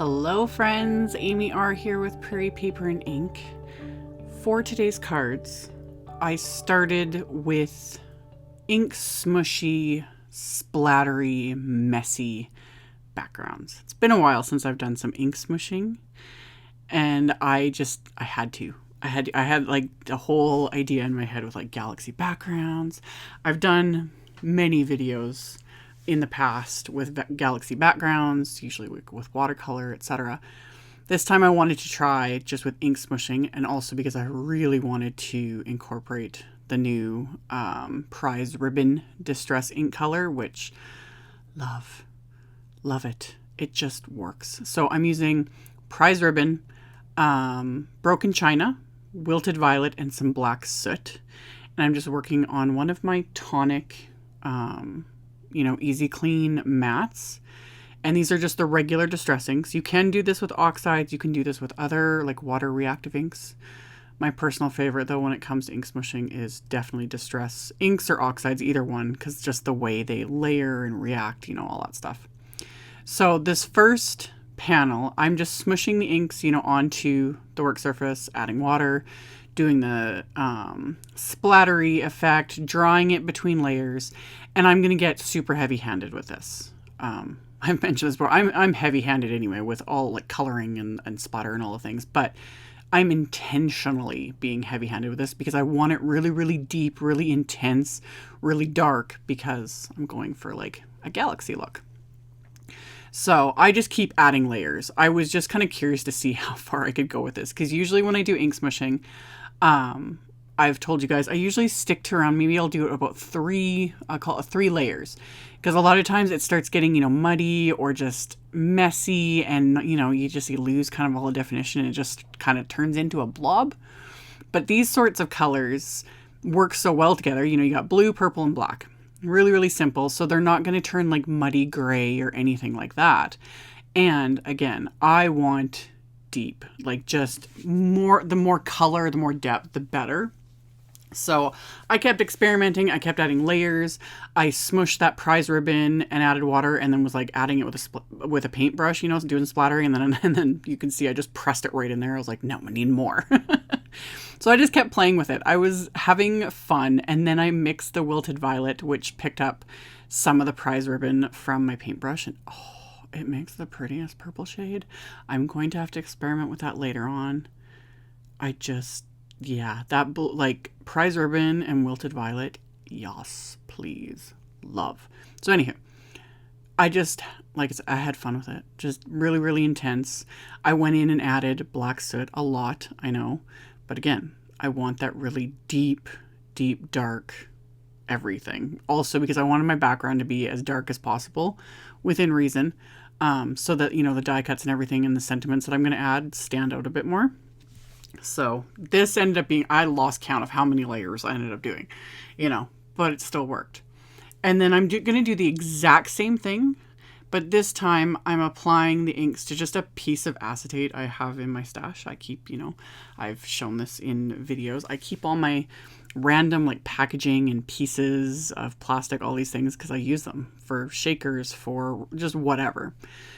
Hello friends, AmyR here with Prairie Paper and Ink. For today's cards, I started with ink smushy, splattery, messy backgrounds. It's been a while since I've done some ink smushing, and I had to. I had like a whole idea in my head with like galaxy backgrounds. I've done many videos in the past with galaxy backgrounds, usually with watercolor, etc. This time I wanted to try just with ink smushing, and also because I really wanted to incorporate the new Prize Ribbon Distress ink color, which love it. It just works. So I'm using Prize Ribbon, Broken China, Wilted Violet, and some black soot. And I'm just working on one of my Tonic Easy Clean mattes. And these are just the regular distressings. You can do this with oxides. You can do this with other like water reactive inks. My personal favorite though when it comes to ink smushing is definitely distress inks or oxides, either one, because just the way they layer and react, all that stuff. So this first panel, I'm just smushing the inks, onto the work surface, adding water, doing the splattery effect, drawing it between layers, and I'm going to get super heavy-handed with this. I've mentioned this before. I'm heavy-handed anyway with all like coloring and splatter and all the things, but I'm intentionally being heavy-handed with this because I want it really, really deep, really intense, really dark, because I'm going for like a galaxy look. So I just keep adding layers. I was just kind of curious to see how far I could go with this, because usually when I do ink smushing, I've told you guys, I usually stick to around, maybe I'll do it about I'll call it 3 layers. Because a lot of times it starts getting, muddy or just messy, and, you lose kind of all the definition, and it just kind of turns into a blob. But these sorts of colors work so well together. You got blue, purple, and black. Really, really simple. So they're not going to turn like muddy gray or anything like that. And again, I want deep, like just more, the more color, the more depth, the better. So I kept experimenting. I kept adding layers. I smushed that Prize Ribbon and added water, and then was like adding it with a paintbrush, doing splattering. And then you can see I just pressed it right in there. I was like, no, I need more. So I just kept playing with it. I was having fun. And then I mixed the Wilted Violet, which picked up some of the Prize Ribbon from my paintbrush. And oh, it makes the prettiest purple shade. I'm going to have to experiment with that later on. That like Prize Ribbon and Wilted Violet, yes, please, love. So anywho, I had fun with it. Just really, really intense. I went in and added black soot a lot, I know. But again, I want that really deep, deep, dark everything. Also because I wanted my background to be as dark as possible within reason. So that, the die cuts and everything and the sentiments that I'm going to add stand out a bit more. So this ended up being, I lost count of how many layers I ended up doing, but it still worked. And then I'm going to do the exact same thing, but this time I'm applying the inks to just a piece of acetate I have in my stash. I keep, I've shown this in videos. I keep all my random like packaging and pieces of plastic, all these things, because I use them for shakers, for just whatever.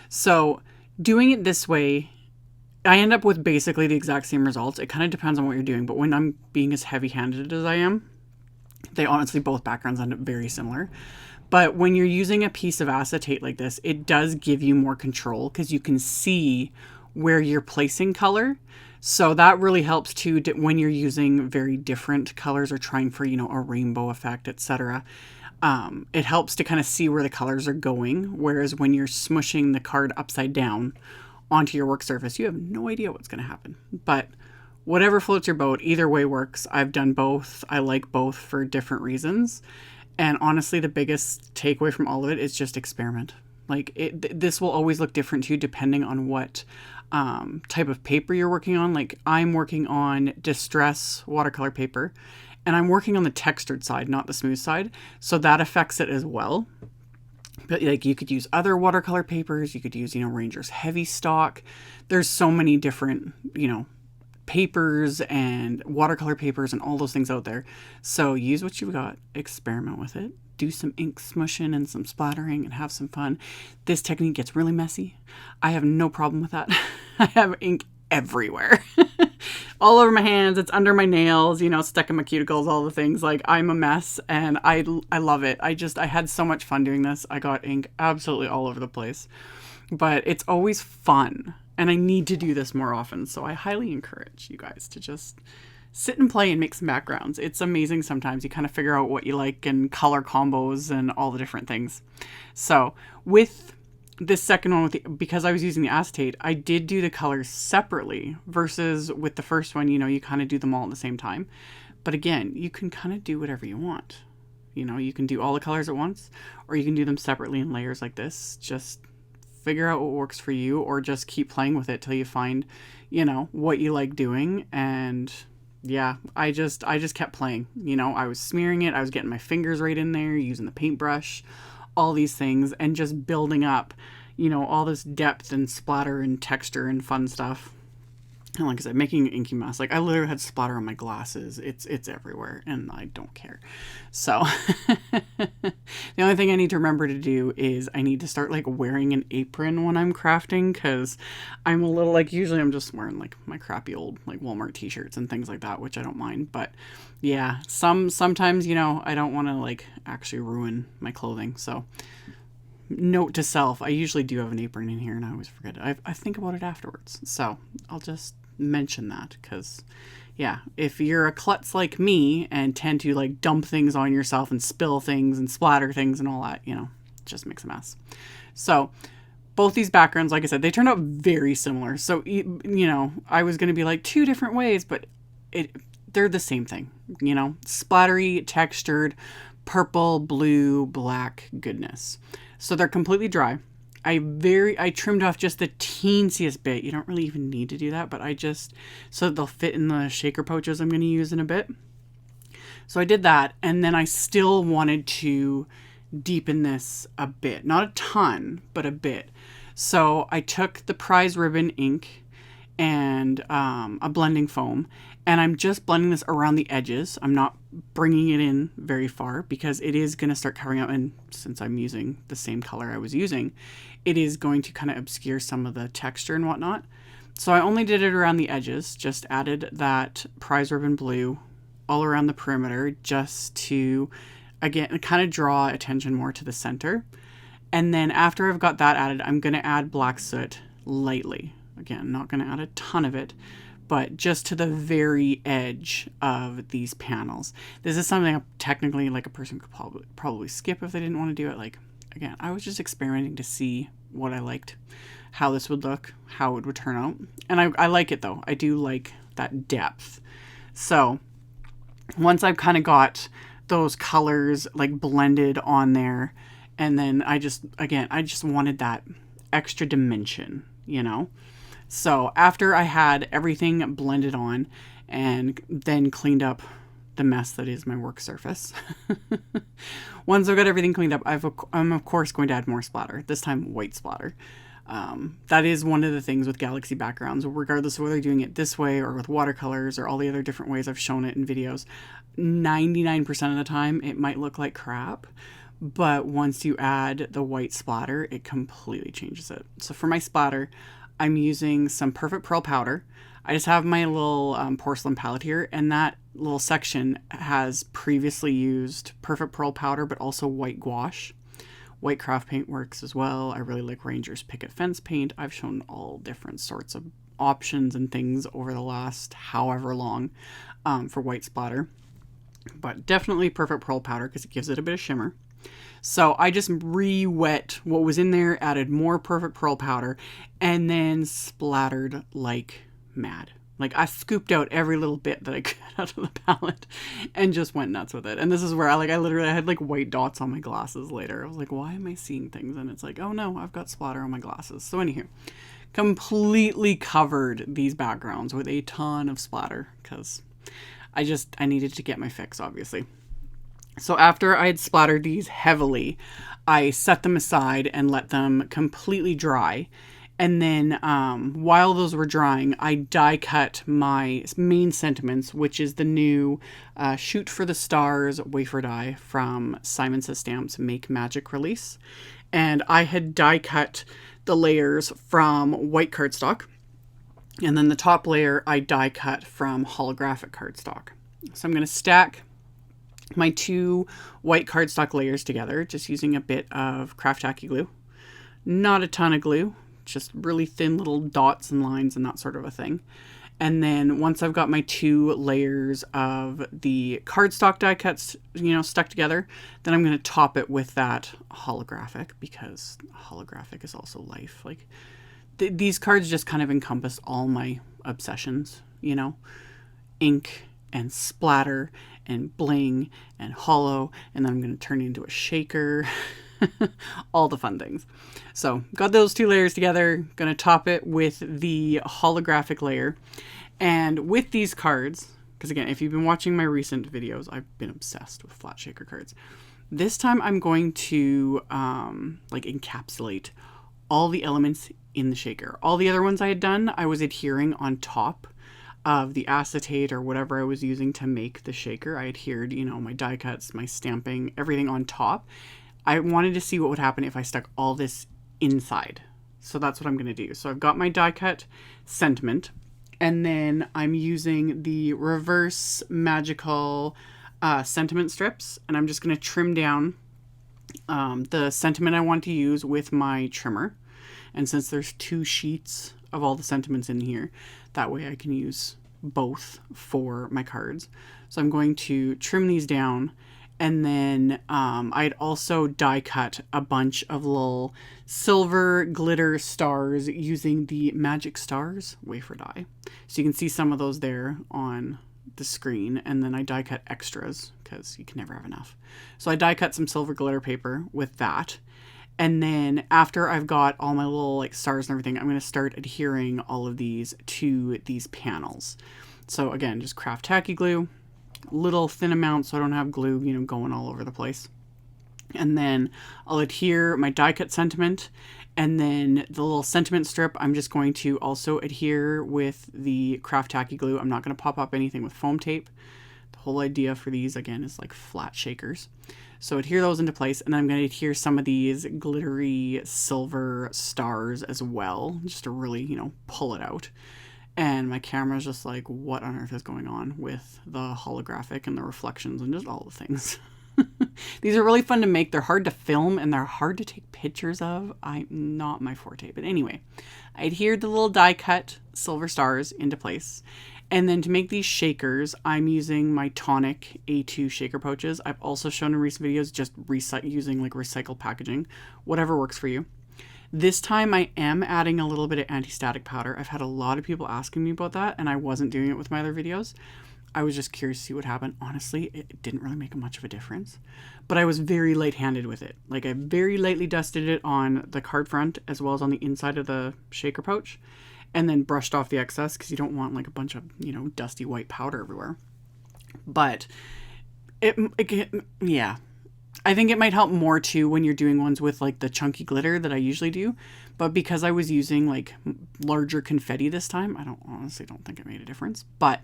So doing it this way, I end up with basically the exact same results. It kind of depends on what you're doing, but when I'm being as heavy-handed as I am, they honestly, both backgrounds end up very similar. But when you're using a piece of acetate like this, it does give you more control because you can see where you're placing color. So that really helps too when you're using very different colors or trying for, a rainbow effect, etc. It helps to kind of see where the colors are going. Whereas when you're smushing the card upside down onto your work surface, you have no idea what's going to happen. But whatever floats your boat, either way works. I've done both. I like both for different reasons. And honestly, the biggest takeaway from all of it is just experiment. Like this will always look different to you depending on what type of paper you're working on. Like I'm working on distress watercolor paper, and I'm working on the textured side, not the smooth side. So that affects it as well. But like you could use other watercolor papers. You could use, Ranger's Heavy Stock. There's so many different, papers and watercolor papers and all those things out there. So use what you've got, experiment with it, do some ink smushing and some splattering and have some fun. This technique gets really messy. I have no problem with that. I have ink everywhere. All over my hands, it's under my nails, you know, stuck in my cuticles, all the things. Like, I'm a mess, and I love it. I had so much fun doing this. I got ink absolutely all over the place. But it's always fun, and I need to do this more often. So I highly encourage you guys to just sit and play and make some backgrounds. It's amazing sometimes. You kind of figure out what you like and color combos and all the different things. So with this second one, because I was using the acetate, I did do the colors separately versus with the first one, you know, you kind of do them all at the same time. But again, you can kind of do whatever you want. You know, you can do all the colors at once, or you can do them separately in layers like this. Just figure out what works for you, or just keep playing with it till you find, you know, what you like doing. And yeah, I just kept playing. You know, I was smearing it. I was getting my fingers right in there, using the paintbrush, all these things, and just building up, you know, all this depth and splatter and texture and fun stuff. And like I said, making an inky mess. Like, I literally had splatter on my glasses. It's everywhere, and I don't care. So the only thing I need to remember to do is I need to start like wearing an apron when I'm crafting, because I'm a little like, usually I'm just wearing like my crappy old like Walmart t-shirts and things like that, which I don't mind. But yeah, sometimes, you know, I don't want to like actually ruin my clothing. So note to self, I usually do have an apron in here, and I always forget it. I think about it afterwards. So I'll just mention that, because yeah, if you're a klutz like me and tend to like dump things on yourself and spill things and splatter things and all that, you know, it just makes a mess. So both these backgrounds, like I said, they turned out very similar. So, you know, I was going to be like two different ways, but they're the same thing, you know, splattery, textured, purple, blue, black goodness. So they're completely dry. I trimmed off just the teensiest bit. You don't really even need to do that, but so they'll fit in the shaker pouches I'm going to use in a bit. So I did that, and then I still wanted to deepen this a bit. Not a ton, but a bit. So I took the prize ribbon ink and a blending foam, and I'm just blending this around the edges. I'm not bringing it in very far, because it is going to start covering up, and since I'm using the same color I was using, it is going to kind of obscure some of the texture and whatnot. So I only did it around the edges, just added that prize ribbon blue all around the perimeter, just to, again, kind of draw attention more to the center. And then after I've got that added, I'm going to add black soot lightly. Again, not going to add a ton of it, but just to the very edge of these panels. This is something technically like a person could probably skip if they didn't want to do it. Like, again, I was just experimenting to see what I liked, how this would look, how it would turn out. And I like it though. I do like that depth. So once I've kind of got those colors like blended on there, and then I just wanted that extra dimension, you know? So after I had everything blended on and then cleaned up the mess that is my work surface, once I've got everything cleaned up, I'm of course going to add more splatter, this time white splatter. That is one of the things with galaxy backgrounds, regardless of whether you're doing it this way or with watercolors or all the other different ways I've shown it in videos. 99% of the time it might look like crap, but once you add the white splatter, it completely changes it. So for my splatter, I'm using some Perfect Pearl powder. I just have my little porcelain palette here, and that little section has previously used Perfect Pearl powder, but also white gouache. White craft paint works as well. I really like Ranger's Picket Fence paint. I've shown all different sorts of options and things over the last however long for white splatter, but definitely Perfect Pearl powder because it gives it a bit of shimmer. So I just re-wet what was in there, added more Perfect Pearl powder, and then splattered like mad. Like, I scooped out every little bit that I could out of the palette and just went nuts with it. And this is where I literally had like white dots on my glasses later. I was like, why am I seeing things? And it's like, oh no, I've got splatter on my glasses. So anywho, completely covered these backgrounds with a ton of splatter because I needed to get my fix, obviously. So after I had splattered these heavily, I set them aside and let them completely dry. And then while those were drying, I die cut my main sentiments, which is the new Shoot for the Stars wafer die from Simon Says Stamp's Make Magic release. And I had die cut the layers from white cardstock. And then the top layer I die cut from holographic cardstock. So I'm going to stack my 2 white cardstock layers together, just using a bit of craft tacky glue. Not a ton of glue, just really thin little dots and lines and that sort of a thing. And then once I've got my 2 layers of the cardstock die cuts, stuck together, then I'm going to top it with that holographic, because holographic is also life. Like these cards just kind of encompass all my obsessions, ink and splatter and bling and hollow, and then I'm going to turn it into a shaker. All the fun things. So got those 2 layers together, gonna top it with the holographic layer. And with these cards, because again, if you've been watching my recent videos, I've been obsessed with flat shaker cards. This time I'm going to encapsulate all the elements in the shaker. All the other ones I had done, I was adhering on top of the acetate or whatever I was using to make the shaker. I adhered, my die cuts, my stamping, everything on top. I wanted to see what would happen if I stuck all this inside. So that's what I'm going to do. So I've got my die cut sentiment, and then I'm using the reverse magical sentiment strips, and I'm just going to trim down the sentiment I want to use with my trimmer. And since there's 2 sheets of all the sentiments in here, that way I can use both for my cards. So I'm going to trim these down. And then I'd also die cut a bunch of little silver glitter stars using the Magic Stars wafer die. So you can see some of those there on the screen. And then I die cut extras because you can never have enough. So I die cut some silver glitter paper with that. And then after I've got all my little stars and everything, I'm going to start adhering all of these to these panels. So again, just craft tacky glue. Little thin amount so I don't have glue, going all over the place. And then I'll adhere my die cut sentiment, and then the little sentiment strip I'm just going to also adhere with the craft tacky glue. I'm not going to pop up anything with foam tape. The whole idea for these again is like flat shakers. So adhere those into place, and then I'm going to adhere some of these glittery silver stars as well, just to really, pull it out. And my camera's just like, what on earth is going on with the holographic and the reflections and just all the things. These are really fun to make. They're hard to film and they're hard to take pictures of. Not my forte. But anyway, I adhered the little die cut silver stars into place. And then to make these shakers, I'm using my Tonic A2 shaker pouches. I've also shown in recent videos just using recycled packaging. Whatever works for you. This time I am adding a little bit of anti-static powder. I've had a lot of people asking me about that, and I wasn't doing it with my other videos. I was just curious to see what happened. Honestly, it didn't really make much of a difference, but I was very light-handed with it. I very lightly dusted it on the card front as well as on the inside of the shaker pouch, and then brushed off the excess because you don't want a bunch of, dusty white powder everywhere. But yeah. I think it might help more too when you're doing ones with the chunky glitter that I usually do. But because I was using larger confetti this time, I honestly don't think it made a difference. But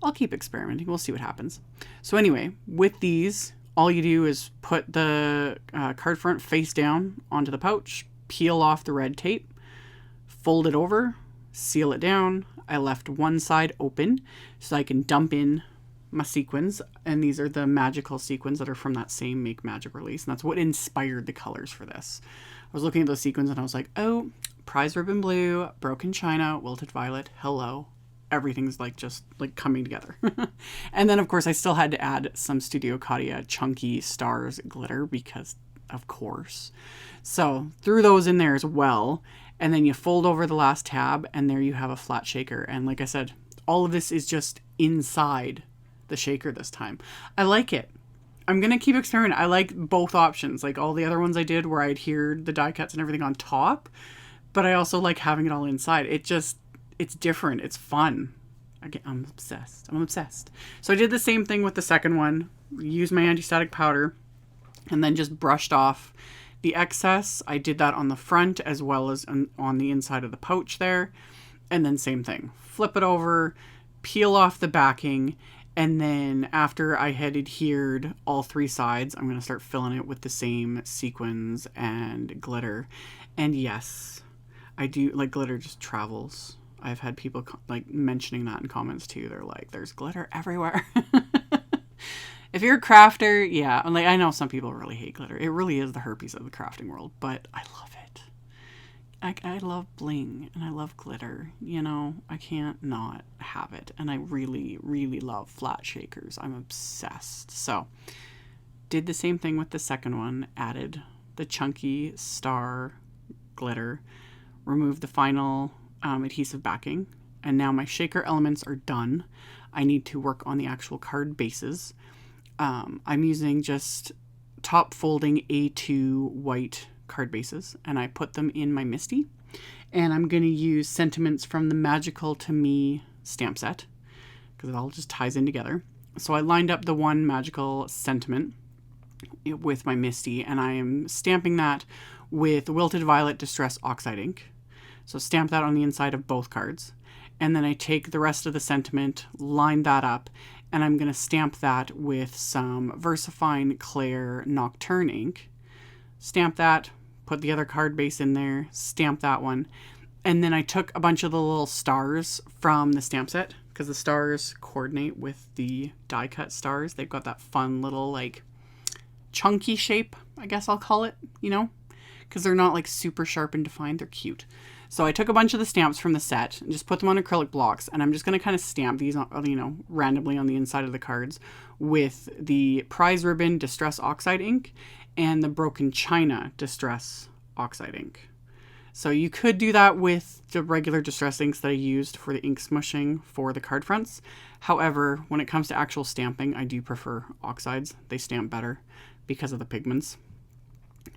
I'll keep experimenting. We'll see what happens. So anyway, with these, all you do is put the card front face down onto the pouch, peel off the red tape, fold it over, seal it down. I left one side open so I can dump in my sequins, and these are the magical sequins that are from that same Make Magic release, and that's what inspired the colors for this. I was looking at those sequins and I was like, oh, prize ribbon blue, broken china, wilted violet, hello. Everything's just coming together. And then of course I still had to add some Studio Caudia chunky stars glitter because of course. So threw those in there as well, and then you fold over the last tab and there you have a flat shaker. And like I said, all of this is just inside the shaker this time. I like it. I'm going to keep experimenting. I like both options. All the other ones I did where I adhered the die cuts and everything on top, but I also like having it all inside. It's different. It's fun. Again, I'm obsessed. So I did the same thing with the second one. Used my anti-static powder and then just brushed off the excess, I did that on the front as well as on the inside of the pouch there. And then same thing, flip it over, peel off the backing, and then after I had adhered all 3 sides, I'm going to start filling it with the same sequins and glitter. And yes, I do, like, glitter just travels. I've had people like mentioning that in comments too. They're like, there's glitter everywhere. If you're a crafter, yeah, like, I know some people really hate glitter. It really is the herpes of the crafting world, but I love it. I love bling and I love glitter, you know, I can't not have it. And I really, really love flat shakers. I'm obsessed. So did the same thing with the second one, added the chunky star glitter, removed the final adhesive backing, and now my shaker elements are done. I need to work on the actual card bases. I'm using just top folding A2 white card bases, and I put them in my Misty, and I'm going to use sentiments from the Magical to Me stamp set because it all just ties in together. So I lined up the one magical sentiment with my Misty, and I am stamping that with Wilted Violet Distress Oxide ink. So stamp that on the inside of both cards, and then I take the rest of the sentiment, line that up, and I'm going to stamp that with some VersaFine Claire Nocturne ink. Stamp that, put the other card base in there, stamp that one, and then I took a bunch of the little stars from the stamp set because the stars coordinate with the die cut stars. They've got that fun little like chunky shape, I guess I'll call it, you know, because they're not like super sharp and defined. They're cute. So I took a bunch of the stamps from the set and just put them on acrylic blocks, and I'm just going to kind of stamp these, you know, randomly on the inside of the cards with the Prize Ribbon Distress Oxide ink and the Broken China Distress Oxide ink. So you could do that with the regular distress inks that I used for the ink smooshing for the card fronts. However, when it comes to actual stamping, I do prefer oxides. They stamp better because of the pigments.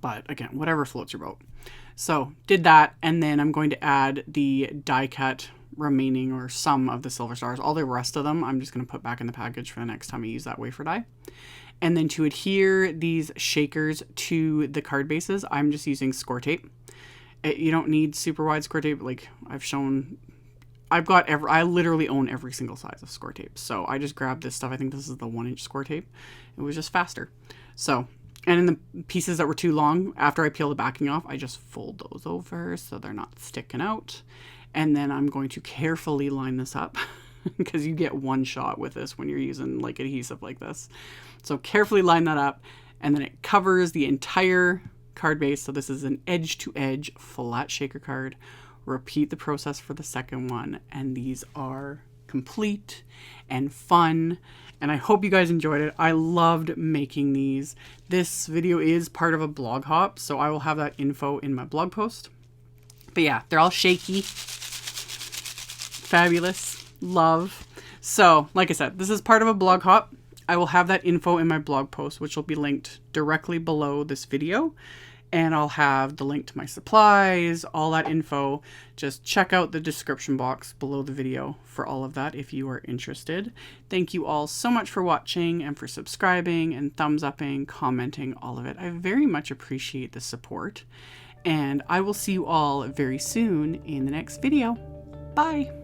But again, whatever floats your boat. So did that, and then I'm going to add the die cut remaining, or some of the silver stars. All the rest of them I'm just going to put back in the package for the next time I use that wafer die. And then to adhere these shakers to the card bases, I'm just using score tape. You don't need super wide score tape. Like I've shown, I literally own every single size of score tape. So I just grabbed this stuff. I think this is the 1-inch score tape. It was just faster. So, and in the pieces that were too long, after I peel the backing off, I just fold those over so they're not sticking out. And then I'm going to carefully line this up because you get one shot with this when you're using like adhesive like this. So carefully line that up, and then it covers the entire card base. So this is an edge-to-edge flat shaker card. Repeat the process for the second one, and these are complete and fun, and I hope you guys enjoyed it. I loved making these. This video is part of a blog hop, so I will have that info in my blog post. But yeah, they're all shaky. Fabulous. Love. So, like I said, this is part of a blog hop. I will have that info in my blog post, which will be linked directly below this video. And I'll have the link to my supplies, all that info. Just check out the description box below the video for all of that if you are interested. Thank you all so much for watching and for subscribing and thumbs upping, commenting, all of it. I very much appreciate the support. And I will see you all very soon in the next video. Bye!